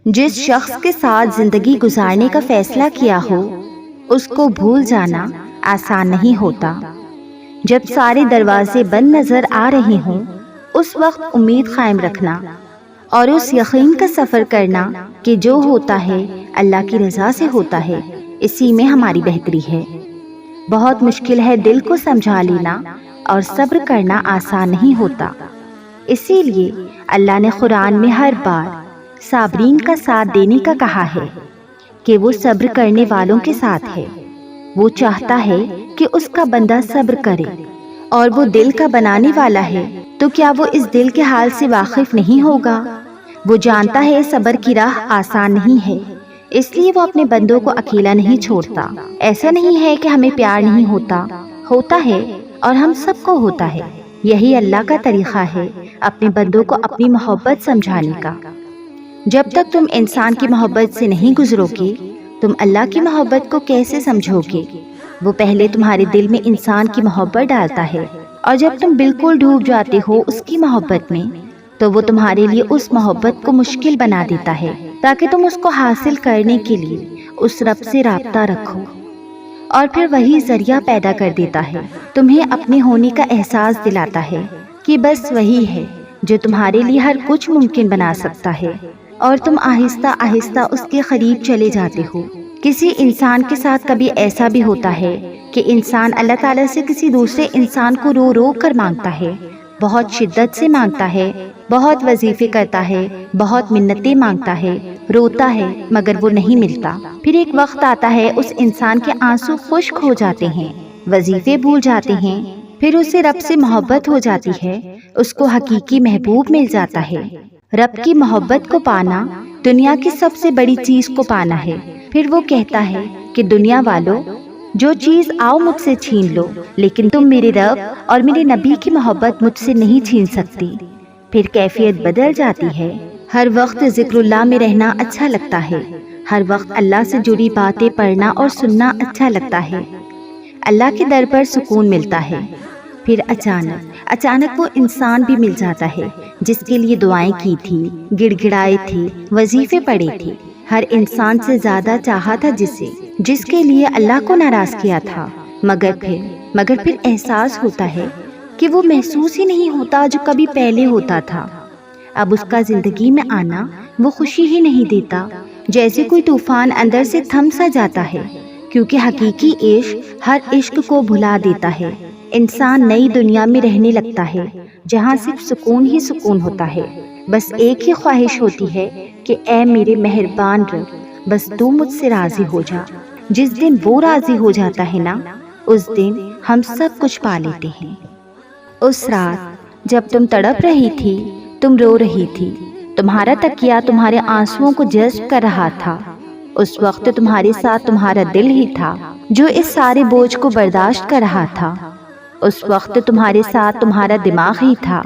جس شخص کے ساتھ زندگی گزارنے کا فیصلہ کیا ہو اس کو بھول جانا آسان نہیں ہوتا۔ جب سارے دروازے بند نظر آ رہے ہوں اس وقت امید قائم رکھنا اور اس یقین کا سفر کرنا کہ جو ہوتا ہے اللہ کی رضا سے ہوتا ہے، اسی میں ہماری بہتری ہے۔ بہت مشکل ہے دل کو سمجھا لینا اور صبر کرنا آسان نہیں ہوتا۔ اسی لیے اللہ نے قرآن میں ہر بار صابرین کا ساتھ دینے کا کہا ہے کہ وہ صبر کرنے والوں کے ساتھ ہے۔ وہ چاہتا ہے کہ اس کا بندہ صبر کرے، اور وہ دل کا بنانے والا ہے تو کیا وہ اس دل کے حال سے واقف نہیں ہوگا؟ وہ جانتا ہے صبر کی راہ آسان نہیں ہے، اس لیے وہ اپنے بندوں کو اکیلا نہیں چھوڑتا۔ ایسا نہیں ہے کہ ہمیں پیار نہیں ہوتا، ہوتا ہے اور ہم سب کو ہوتا ہے۔ یہی اللہ کا طریقہ ہے اپنے بندوں کو اپنی محبت سمجھانے کا۔ جب تک تم انسان کی محبت سے نہیں گزرو گے تم اللہ کی محبت کو کیسے سمجھو گے؟ وہ پہلے تمہارے دل میں انسان کی محبت ڈالتا ہے، اور جب تم بالکل ڈوب جاتے ہو اس کی محبت میں تو وہ تمہارے لیے اس محبت کو مشکل بنا دیتا ہے تاکہ تم اس کو حاصل کرنے کے لیے اس رب سے رابطہ رکھو، اور پھر وہی ذریعہ پیدا کر دیتا ہے، تمہیں اپنے ہونے کا احساس دلاتا ہے کہ بس وہی ہے جو تمہارے لیے ہر کچھ ممکن بنا سکتا ہے، اور تم آہستہ آہستہ اس کے قریب چلے جاتے ہو۔ کسی انسان کے ساتھ کبھی ایسا بھی ہوتا ہے کہ انسان اللہ تعالیٰ سے کسی دوسرے انسان کو رو رو کر مانگتا ہے، بہت شدت سے مانگتا ہے، بہت وظیفے کرتا ہے، بہت منتیں مانگتا ہے، روتا ہے مگر وہ نہیں ملتا۔ پھر ایک وقت آتا ہے اس انسان کے آنسو خشک ہو جاتے ہیں، وظیفے بھول جاتے ہیں، پھر اسے رب سے محبت ہو جاتی ہے، اس کو حقیقی محبوب مل جاتا ہے۔ رب کی محبت کو پانا دنیا کی سب سے بڑی چیز کو پانا ہے۔ پھر وہ کہتا ہے کہ دنیا والوں جو چیز آؤ مجھ سے چھین لو، لیکن تم میرے رب اور میرے نبی کی محبت مجھ سے نہیں چھین سکتی۔ پھر کیفیت بدل جاتی ہے، ہر وقت ذکر اللہ میں رہنا اچھا لگتا ہے، ہر وقت اللہ سے جڑی باتیں پڑھنا اور سننا اچھا لگتا ہے، اللہ کے در پر سکون ملتا ہے۔ پھر اچانک وہ انسان بھی مل جاتا ہے جس کے لیے دعائیں کی تھی، گڑ گڑائے تھے، وظیفے پڑھے تھے، ہر انسان سے زیادہ چاہا تھا جس کے لیے اللہ کو ناراض کیا تھا، مگر پھر احساس ہوتا ہے کہ وہ محسوس ہی نہیں ہوتا جو کبھی پہلے ہوتا تھا۔ اب اس کا زندگی میں آنا وہ خوشی ہی نہیں دیتا، جیسے کوئی طوفان اندر سے تھم سا جاتا ہے، کیونکہ حقیقی عشق ہر عشق کو بھلا دیتا ہے۔ انسان نئی دنیا میں رہنے لگتا ہے جہاں صرف سکون ہی سکون ہوتا ہے، بس ایک ہی خواہش ہوتی ہے کہ اے میرے مہربان رب، بس تو مجھ سے راضی ہو جا۔ جس دن وہ راضی ہو جاتا ہے نا، اس دن ہم سب کچھ پا لیتے ہیں۔ اس رات جب تم تڑپ رہی تھی، تم رو رہی تھی، تمہارا تکیہ تمہارے آنسوؤں کو جذب کر رہا تھا، اس وقت تمہارے ساتھ تمہارا دل ہی تھا جو اس سارے بوجھ کو برداشت کر رہا تھا، اس وقت تمہارے ساتھ تمہارا دماغ ہی تھا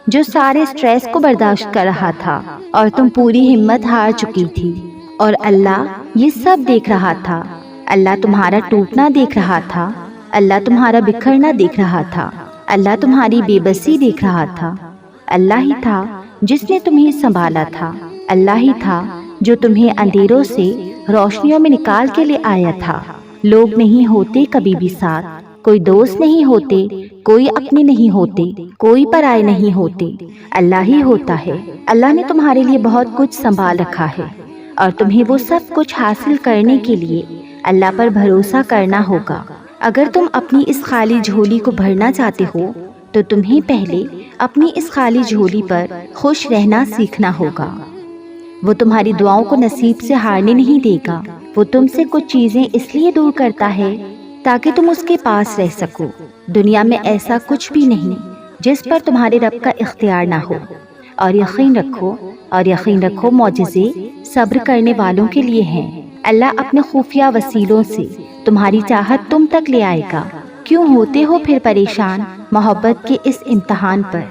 جو سارے سٹریس کو برداشت کر رہا تھا، اور تم پوری ہمت ہار چکی تھی، اور اللہ یہ سب دیکھ رہا تھا۔ اللہ تمہارا ٹوٹنا دیکھ رہا تھا، اللہ تمہارا بکھرنا دیکھ رہا تھا، اللہ تمہاری بے بسی دیکھ رہا تھا۔ اللہ ہی تھا جس نے تمہیں سنبھالا تھا، اللہ ہی تھا جو تمہیں اندھیروں سے روشنیوں میں نکال کے لے آیا تھا۔ لوگ نہیں ہوتے کبھی بھی ساتھ، کوئی دوست نہیں ہوتے، کوئی اپنے نہیں ہوتے، کوئی پرائے نہیں ہوتے، اللہ ہی ہوتا ہے۔ اللہ نے تمہارے لیے بہت کچھ سنبھال رکھا ہے، اور تمہیں وہ سب کچھ حاصل کرنے کے لیے اللہ پر بھروسہ کرنا ہوگا۔ اگر تم اپنی اس خالی جھولی کو بھرنا چاہتے ہو تو تمہیں پہلے اپنی اس خالی جھولی پر خوش رہنا سیکھنا ہوگا۔ وہ تمہاری دعاؤں کو نصیب سے ہارنے نہیں دے گا، وہ تم سے کچھ چیزیں اس لیے دور کرتا ہے تاکہ تم اس کے پاس رہ سکو۔ دنیا میں ایسا کچھ بھی نہیں جس پر تمہارے رب کا اختیار نہ ہو، اور یقین رکھو معجزے صبر کرنے والوں کے لیے ہیں۔ اللہ اپنے خفیہ وسیلوں سے تمہاری چاہت تم تک لے آئے گا۔ کیوں ہوتے ہو پھر پریشان محبت کے اس امتحان پر؟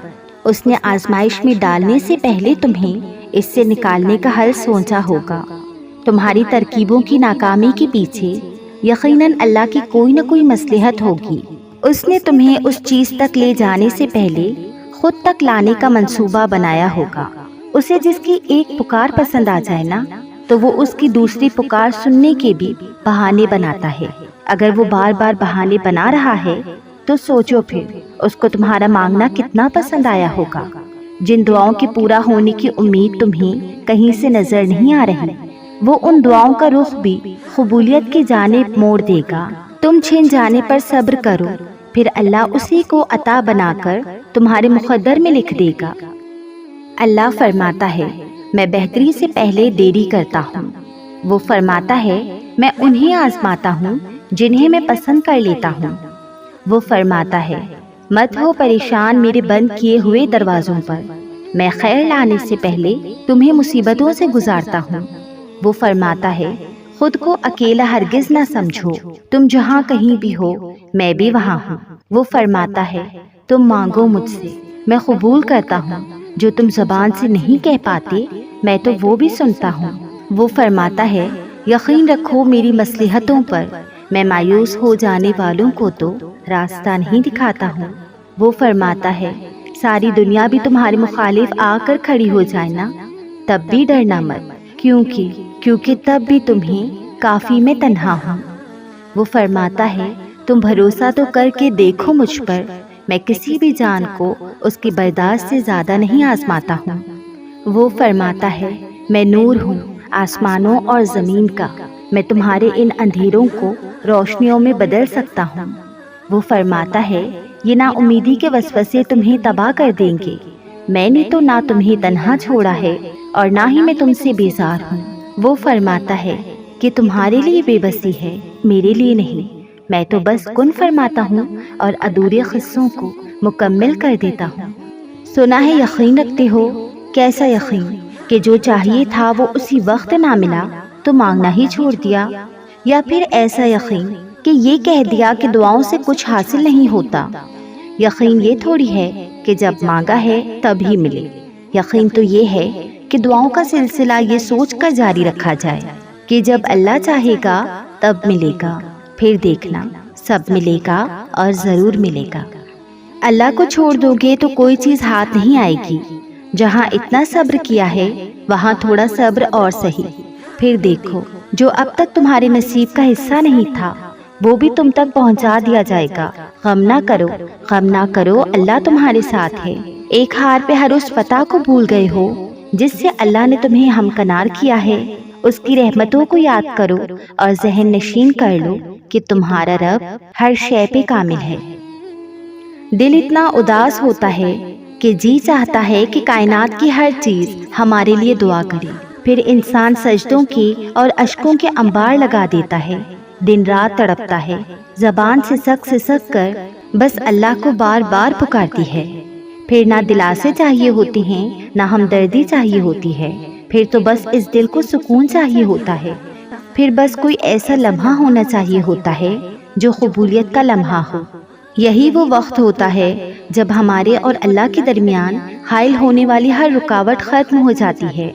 اس نے آزمائش میں ڈالنے سے پہلے تمہیں اس سے نکالنے کا حل سوچا ہوگا۔ تمہاری ترکیبوں کی ناکامی کے پیچھے یقیناً اللہ کی کوئی نہ کوئی مصلحت ہوگی۔ اس نے تمہیں اس چیز تک لے جانے سے پہلے خود تک لانے کا منصوبہ بنایا ہوگا۔ اسے جس کی ایک پکار پسند آ جائے نا تو وہ اس کی دوسری پکار سننے کے بھی بہانے بناتا ہے۔ اگر وہ بار بار بہانے بنا رہا ہے تو سوچو پھر اس کو تمہارا مانگنا کتنا پسند آیا ہوگا۔ جن دعاؤں کے پورا ہونے کی امید تمہیں کہیں سے نظر نہیں آ رہی، وہ ان دعاؤں کا رخ بھی قبولیت کی جانب موڑ دے گا۔ تم چھن جانے پر صبر کرو، پھر اللہ اسی کو عطا بنا کر تمہارے مقدر میں لکھ دے گا۔ اللہ فرماتا ہے میں بہتری سے پہلے دیری کرتا ہوں۔ وہ فرماتا ہے میں انہیں آزماتا ہوں جنہیں میں پسند کر لیتا ہوں۔ وہ فرماتا ہے مت ہو پریشان میرے بند کیے ہوئے دروازوں پر، میں خیر لانے سے پہلے تمہیں مصیبتوں سے گزارتا ہوں۔ وہ فرماتا ہے خود کو اکیلا ہرگز نہ سمجھو، تم جہاں کہیں بھی ہو میں بھی وہاں ہوں۔ وہ فرماتا ہے تم مانگو مجھ سے، میں قبول کرتا ہوں۔ جو تم زبان سے نہیں کہہ پاتے میں تو وہ بھی سنتا ہوں۔ وہ فرماتا ہے یقین رکھو میری مصلحتوں پر، میں مایوس ہو جانے والوں کو تو راستہ نہیں دکھاتا ہوں۔ وہ فرماتا ہے ساری دنیا بھی تمہارے مخالف آ کر کھڑی ہو جائے نا تب بھی ڈرنا مت، کیونکہ تب بھی تمہیں کافی میں تنہا ہوں۔ وہ فرماتا ہے تم بھروسہ تو کر کے دیکھو مجھ پر، میں کسی بھی جان کو اس کی برداشت سے زیادہ نہیں آزماتا ہوں۔ وہ فرماتا ہے میں نور ہوں آسمانوں اور زمین کا، میں تمہارے ان اندھیروں کو روشنیوں میں بدل سکتا ہوں۔ وہ فرماتا ہے یہ نا امیدی کے وسوسے تمہیں تباہ کر دیں گے، میں نے تو نہ تمہیں تنہا چھوڑا ہے اور نہ ہی میں تم سے بیزار ہوں۔ وہ فرماتا ہے کہ تمہارے لیے بے بسی ہے، میرے لیے نہیں، میں تو بس کن فرماتا ہوں اور ادھورے قصوں کو مکمل کر دیتا ہوں۔ سنا ہے یقین رکھتے ہو، کیسا یقین کہ جو چاہیے تھا وہ اسی وقت نہ ملا تو مانگنا ہی چھوڑ دیا، یا پھر ایسا یقین کہ یہ کہہ دیا کہ دعاؤں سے کچھ حاصل نہیں ہوتا۔ یقین یہ تھوڑی ہے کہ جب مانگا ہے تب ہی ملے، یقین تو یہ ہے کہ دعاؤں کا سلسلہ یہ سوچ کر جاری رکھا جائے کہ جب اللہ چاہے گا تب ملے گا، پھر دیکھنا سب ملے گا اور ضرور ملے گا۔ اللہ کو چھوڑ دو گے تو کوئی چیز ہاتھ نہیں آئے گی۔ جہاں اتنا صبر کیا ہے وہاں تھوڑا صبر اور سہی، پھر دیکھو جو اب تک تمہارے نصیب کا حصہ نہیں تھا وہ بھی تم تک پہنچا دیا جائے گا۔ غم نہ کرو، اللہ تمہارے ساتھ ہے۔ ایک ہار پہ ہر اس فتح کو بھول گئے ہو جس سے اللہ نے تمہیں ہمکنار کیا ہے، اس کی رحمتوں کو یاد کرو اور ذہن نشین کر لو کہ تمہارا رب ہر شے پہ کامل ہے۔ دل اتنا اداس ہوتا ہے کہ جی چاہتا ہے کہ کائنات کی ہر چیز ہمارے لیے دعا کرے، پھر انسان سجدوں کی اور اشکوں کے انبار لگا دیتا ہے، دن رات تڑپتا ہے، زبان سسک کر بس اللہ کو بار بار پکارتی ہے۔ پھر نہ دلاسے چاہیے ہوتی ہیں نہ ہمدردی چاہیے ہوتی ہے، پھر تو بس اس دل کو سکون چاہیے ہوتا ہے، پھر بس کوئی ایسا لمحہ ہونا چاہیے ہوتا ہے جو قبولیت کا لمحہ ہو۔ یہی وہ وقت ہوتا ہے جب ہمارے اور اللہ کے درمیان حائل ہونے والی ہر رکاوٹ ختم ہو جاتی ہے،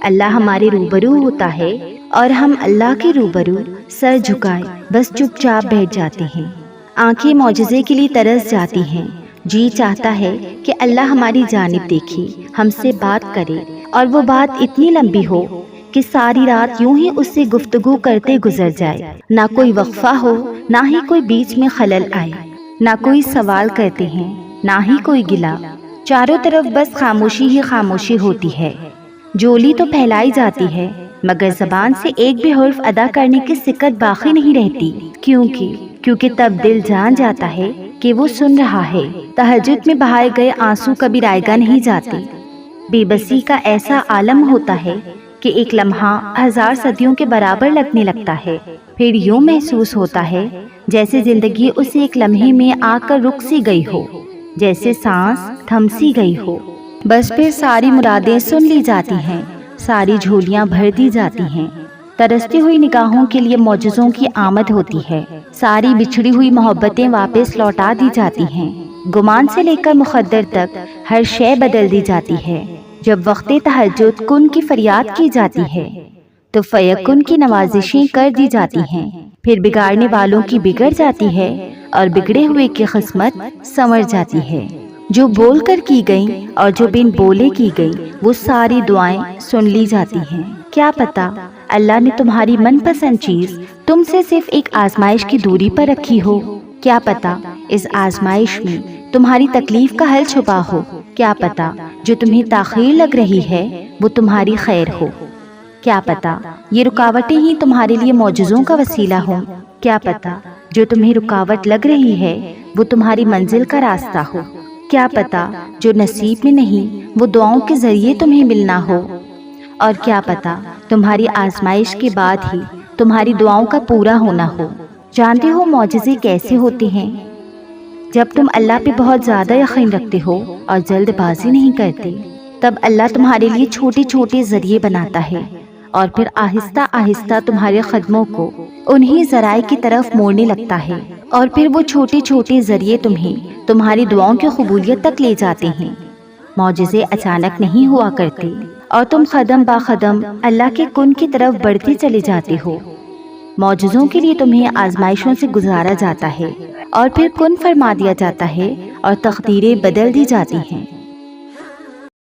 اللہ ہمارے روبرو ہوتا ہے اور ہم اللہ کے روبرو سر جھکائے بس چپ چاپ بیٹھ جاتے ہیں۔ آنکھیں معجزے کے لیے ترس جاتی ہیں، جی چاہتا ہے کہ اللہ ہماری جانب دیکھے، ہم سے بات کرے، اور وہ بات اتنی لمبی ہو کہ ساری رات یوں ہی اس سے گفتگو کرتے گزر جائے، نہ کوئی وقفہ ہو نہ ہی کوئی بیچ میں خلل آئے، نہ کوئی سوال کرتے ہیں نہ ہی کوئی گلا، چاروں طرف بس خاموشی ہی خاموشی ہوتی ہے۔ جولی تو پھیلائی جاتی ہے مگر زبان سے ایک بھی حرف ادا کرنے کی سکت باقی نہیں رہتی، کیونکہ تب دل جان جاتا ہے کہ وہ سن رہا ہے۔ تہجد میں بہائے گئے آنسو کبھی رائگاں نہیں جاتے۔ بے بسی کا ایسا عالم ہوتا ہے کہ ایک لمحہ 1000 صدیوں کے برابر لگنے لگتا ہے، پھر یوں محسوس ہوتا ہے جیسے زندگی اسے ایک لمحے میں آ کر رک سی گئی ہو، جیسے سانس تھم سی گئی ہو۔ بس پھر ساری مرادیں سن لی جاتی ہیں، ساری جھولیاں بھر دی جاتی ہیں، ترستی ہوئی نگاہوں کے لیے معجزوں کی آمد ہوتی ہے، ساری بچھڑی ہوئی محبتیں واپس لوٹا دی جاتی ہیں، گمان سے لے کر مقدر تک ہر شے بدل دی جاتی ہے۔ جب وقت تہجد کن کی فریاد کی جاتی ہے تو فیکن کی نوازشیں کر دی جاتی ہیں، پھر بگاڑنے والوں کی بگڑ جاتی ہے اور بگڑے ہوئے کی قسمت سنور جاتی ہے۔ جو بول کر کی گئی اور جو بن بولے کی گئی وہ ساری دعائیں سن لی جاتی ہیں۔ کیا پتا اللہ نے تمہاری من پسند چیز تم سے صرف ایک آزمائش کی دوری پر رکھی ہو۔ کیا پتا اس آزمائش میں تمہاری تکلیف کا حل چھپا ہو۔ کیا پتا جو تمہیں تاخیر لگ رہی ہے وہ تمہاری خیر ہو۔ کیا پتا یہ رکاوٹیں ہی تمہارے لیے معجزوں کا وسیلہ ہوں۔ کیا پتا جو تمہیں رکاوٹ لگ رہی ہے وہ تمہاری منزل کا راستہ ہو۔ کیا پتا جو نصیب میں نہیں وہ دعاؤں کے ذریعے تمہیں ملنا ہو۔ اور کیا پتا تمہاری آزمائش کے بعد ہی تمہاری دعاؤں کا پورا ہونا ہو۔ جانتے ہو معجزے کیسے ہوتے ہیں؟ جب تم اللہ پہ بہت زیادہ یقین رکھتے ہو اور جلد بازی نہیں کرتے، تب اللہ تمہارے لیے چھوٹے چھوٹے ذریعے بناتا ہے اور پھر آہستہ آہستہ تمہارے قدموں کو انہی ذرائع کی طرف موڑنے لگتا ہے، اور پھر وہ چھوٹے چھوٹے ذریعے تمہیں تمہاری دعاؤں کی قبولیت تک لے جاتے ہیں۔ معجزے اچانک نہیں ہوا کرتے اور تم قدم با قدم اللہ کے کن کی طرف بڑھتے چلے جاتے ہو۔ معجزوں کے لیے تمہیں آزمائشوں سے گزارا جاتا ہے اور پھر کن فرما دیا جاتا ہے اور تقدیریں بدل دی جاتی ہیں۔